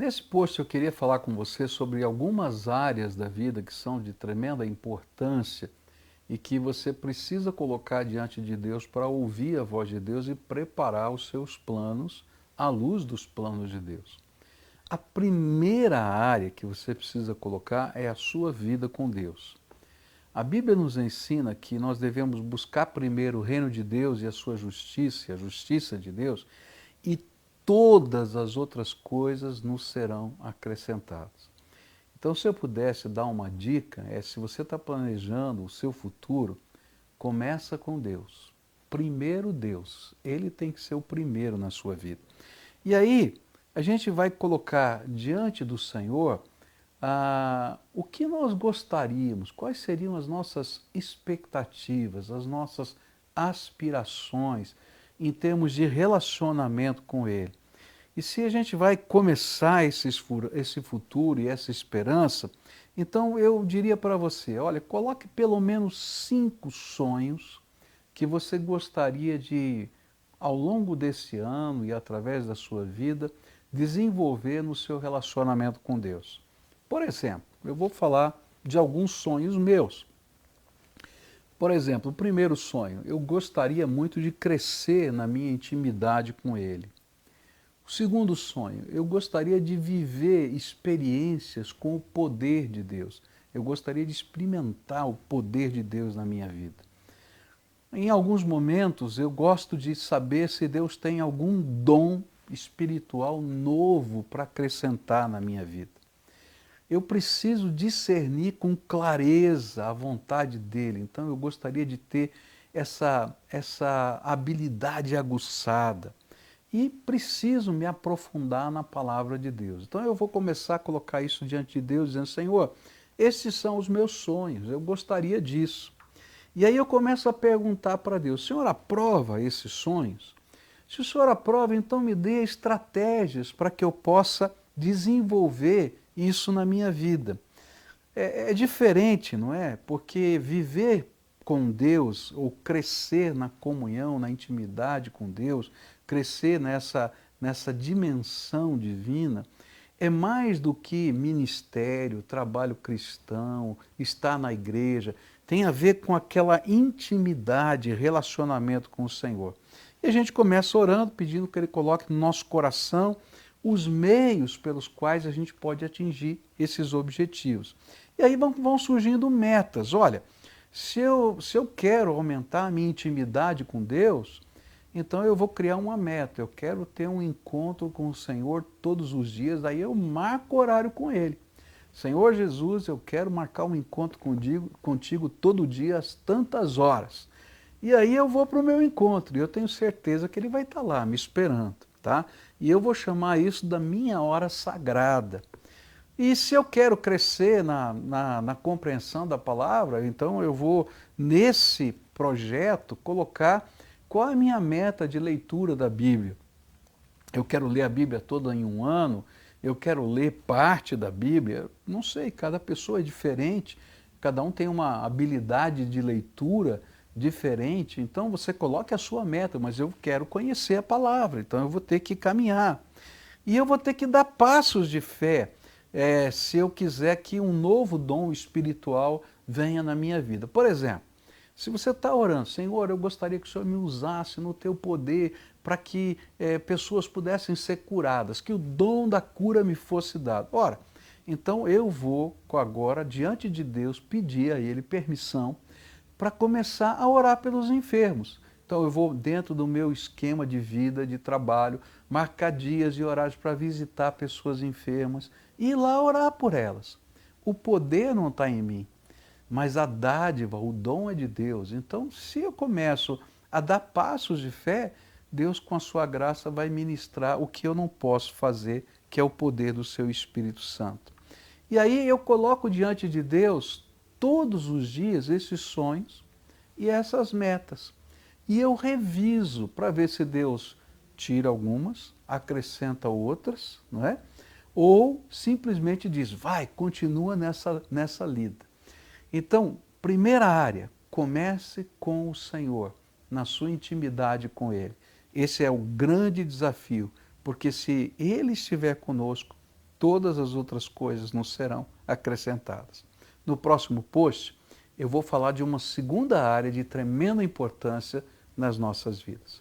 Nesse post eu queria falar com você sobre algumas áreas da vida que são de tremenda importância e que você precisa colocar diante de Deus para ouvir a voz de Deus e preparar os seus planos à luz dos planos de Deus. A primeira área que você precisa colocar é a sua vida com Deus. A Bíblia nos ensina que nós devemos buscar primeiro o reino de Deus e a sua justiça, a justiça de Deus, e todas as outras coisas nos serão acrescentadas. Então, se eu pudesse dar uma dica, se você está planejando o seu futuro, começa com Deus. Primeiro Deus, Ele tem que ser o primeiro na sua vida. E aí, a gente vai colocar diante do Senhor o que nós gostaríamos, quais seriam as nossas expectativas, as nossas aspirações em termos de relacionamento com Ele. E se a gente vai começar esse futuro e essa esperança, então eu diria para você, olha, coloque pelo menos 5 sonhos que você gostaria de, ao longo desse ano e através da sua vida, desenvolver no seu relacionamento com Deus. Por exemplo, eu vou falar de alguns sonhos meus. Por exemplo, o primeiro sonho, eu gostaria muito de crescer na minha intimidade com Ele. O segundo sonho, eu gostaria de viver experiências com o poder de Deus. Eu gostaria de experimentar o poder de Deus na minha vida. Em alguns momentos, eu gosto de saber se Deus tem algum dom espiritual novo para acrescentar na minha vida. Eu preciso discernir com clareza a vontade dele. Então eu gostaria de ter essa habilidade aguçada. E preciso me aprofundar na palavra de Deus. Então eu vou começar a colocar isso diante de Deus, dizendo, Senhor, esses são os meus sonhos, eu gostaria disso. E aí eu começo a perguntar para Deus, Senhor, aprova esses sonhos? Se o Senhor aprova, então me dê estratégias para que eu possa desenvolver isso na minha vida. É diferente, não é? Porque viver com Deus, ou crescer na comunhão, na intimidade com Deus, crescer nessa dimensão divina, é mais do que ministério, trabalho cristão, estar na igreja. Tem a ver com aquela intimidade, relacionamento com o Senhor. E a gente começa orando, pedindo que Ele coloque no nosso coração os meios pelos quais a gente pode atingir esses objetivos. E aí vão surgindo metas. Olha, se eu quero aumentar a minha intimidade com Deus, então eu vou criar uma meta. Eu quero ter um encontro com o Senhor todos os dias, daí eu marco horário com Ele. Senhor Jesus, eu quero marcar um encontro contigo todo dia às tantas horas. E aí eu vou para o meu encontro, e eu tenho certeza que Ele vai estar lá me esperando, tá? E eu vou chamar isso da minha hora sagrada. E se eu quero crescer na compreensão da palavra, então eu vou, nesse projeto, colocar qual é a minha meta de leitura da Bíblia. Eu quero ler a Bíblia toda em um ano, eu quero ler parte da Bíblia, não sei, cada pessoa é diferente, cada um tem uma habilidade de leitura diferente, então você coloque a sua meta, mas eu quero conhecer a palavra, então eu vou ter que caminhar. E eu vou ter que dar passos de fé, se eu quiser que um novo dom espiritual venha na minha vida. Por exemplo, se você está orando, Senhor, eu gostaria que o Senhor me usasse no teu poder para que pessoas pudessem ser curadas, que o dom da cura me fosse dado. Ora, então eu vou agora, diante de Deus, pedir a Ele permissão para começar a orar pelos enfermos. Então eu vou, dentro do meu esquema de vida, de trabalho, marcar dias e horários para visitar pessoas enfermas e ir lá orar por elas. O poder não está em mim, mas a dádiva, o dom é de Deus. Então, se eu começo a dar passos de fé, Deus, com a sua graça, vai ministrar o que eu não posso fazer, que é o poder do seu Espírito Santo. E aí eu coloco diante de Deus todos os dias esses sonhos e essas metas. E eu reviso para ver se Deus tira algumas, acrescenta outras, não é? Ou simplesmente diz, vai, continua nessa lida. Então, primeira área, comece com o Senhor, na sua intimidade com Ele. Esse é o grande desafio, porque se Ele estiver conosco, todas as outras coisas nos serão acrescentadas. No próximo post, eu vou falar de uma segunda área de tremenda importância nas nossas vidas.